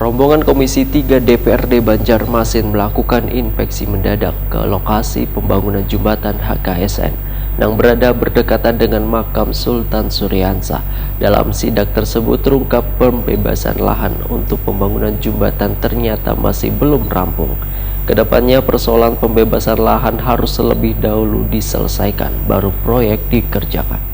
Rombongan Komisi 3 DPRD Banjarmasin melakukan inspeksi mendadak ke lokasi pembangunan jembatan HKSN yang berada berdekatan dengan makam Sultan Suryansah. Dalam sidak tersebut terungkap pembebasan lahan untuk pembangunan jembatan ternyata masih belum rampung. Kedepannya persoalan pembebasan lahan harus terlebih dahulu diselesaikan, baru proyek dikerjakan.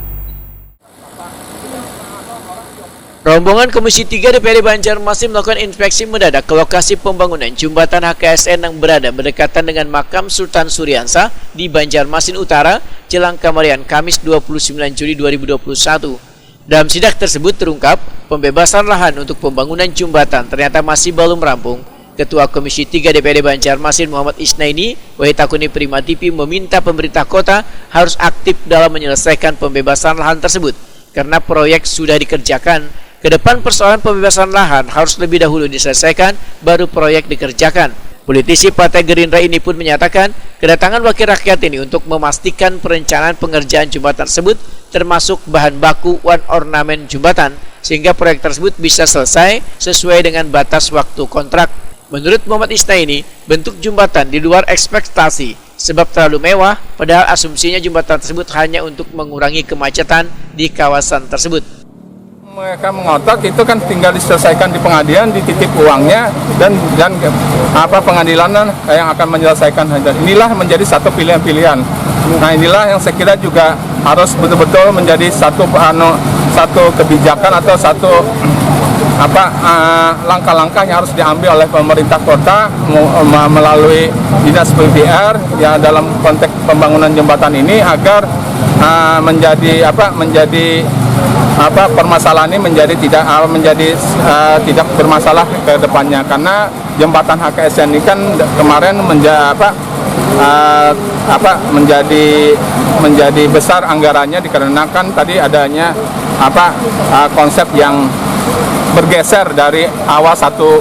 Rombongan Komisi 3 DPRD Banjarmasin melakukan inspeksi mendadak ke lokasi pembangunan jembatan HKSN yang berada berdekatan dengan makam Sultan Suryansah di Banjarmasin Utara, Jelang Kamarian, Kamis 29 Juli 2021. Dalam sidak tersebut terungkap pembebasan lahan untuk pembangunan jembatan ternyata masih belum rampung. Ketua Komisi 3 DPRD Banjarmasin Muhammad Isnaini Wahitakuni Prima TV meminta pemerintah kota harus aktif dalam menyelesaikan pembebasan lahan tersebut karena proyek sudah dikerjakan. Kedepan persoalan pembebasan lahan harus lebih dahulu diselesaikan, baru proyek dikerjakan. Politisi Partai Gerindra ini pun menyatakan kedatangan wakil rakyat ini untuk memastikan perencanaan pengerjaan jembatan tersebut termasuk bahan baku wan ornamen jembatan sehingga proyek tersebut bisa selesai sesuai dengan batas waktu kontrak. Menurut Muhammad Isnaini, bentuk jembatan di luar ekspektasi sebab terlalu mewah, padahal asumsinya jembatan tersebut hanya untuk mengurangi kemacetan di kawasan tersebut. Mereka mengotak itu kan tinggal diselesaikan di pengadilan, dititip uangnya dan pengadilan yang akan menyelesaikan. Inilah menjadi satu pilihan-pilihan. Nah, inilah yang saya kira juga harus betul-betul menjadi satu kebijakan atau satu langkah-langkah yang harus diambil oleh pemerintah kota melalui dinas PUPR ya dalam konteks pembangunan jembatan ini agar permasalahan ini menjadi tidak bermasalah ke depannya, karena jembatan HKSN ini kan kemarin menjadi besar anggarannya dikarenakan tadi adanya konsep yang bergeser dari awal satu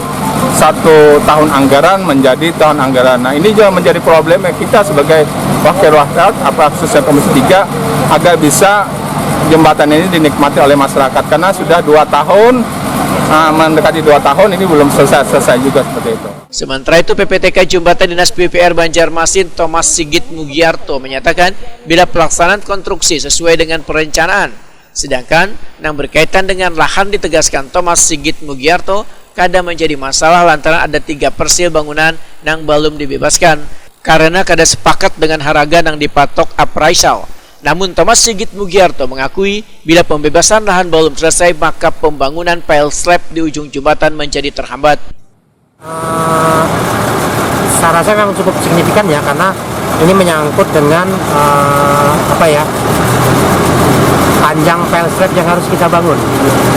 tahun anggaran menjadi tahun anggaran. Nah, ini juga menjadi problem kita sebagai wakil rakyat khususnya Komisi 3 agar bisa jembatan ini dinikmati oleh masyarakat, karena sudah 2 tahun mendekati 2 tahun ini belum selesai juga seperti itu. Sementara itu PPTK Jembatan Dinas PUPR Banjarmasin Thomas Sigit Mugiarto menyatakan bila pelaksanaan konstruksi sesuai dengan perencanaan. Sedangkan yang berkaitan dengan lahan ditegaskan Thomas Sigit Mugiarto kada menjadi masalah lantaran ada 3 persil bangunan yang belum dibebaskan karena kada sepakat dengan harga yang dipatok appraisal. Namun Thomas Sigit Mugiarto mengakui bila pembebasan lahan belum selesai maka pembangunan pile slab di ujung jembatan menjadi terhambat. Saya rasa memang cukup signifikan ya, karena ini menyangkut dengan panjang pile slab yang harus kita bangun,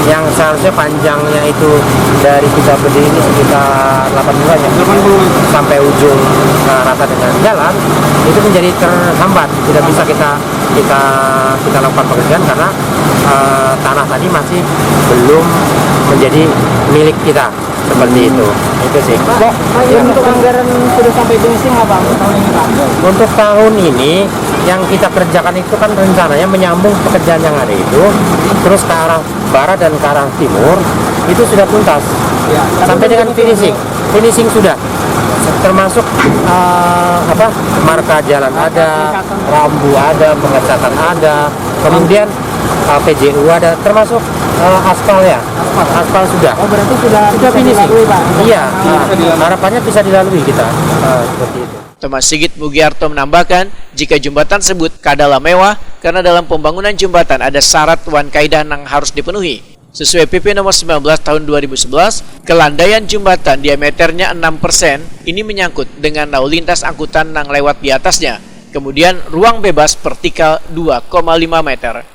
yang seharusnya panjangnya itu dari kita berdiri ini sekitar 80 sampai ujung rata dengan jalan itu menjadi terhambat, tidak bisa kita lakukan pekerjaan karena tanah tadi masih belum menjadi milik kita seperti itu sih. Pak, untuk anggaran sudah sampai finishing apa tahun ini, Pak? Untuk tahun ini yang kita kerjakan itu kan rencananya menyambung pekerjaan yang ada itu terus ke arah barat dan ke arah timur itu sudah tuntas ya, sampai dengan finishing sudah termasuk marka jalan ada, rambu ada, pengecatan ada, kemudian PJU ada, termasuk aspal sudah. Oh, berarti sudah finishing, Pak? Iya, harapannya bisa dilalui kita seperti itu. Thomas Sigit Mugiarto menambahkan jika jembatan tersebut kadalah mewah karena dalam pembangunan jembatan ada syarat wan kaidah yang harus dipenuhi. Sesuai PP nomor 19 tahun 2011, kelandaian jembatan diameternya 6% ini menyangkut dengan lalu lintas angkutan yang lewat di atasnya. Kemudian ruang bebas vertikal 2,5 meter.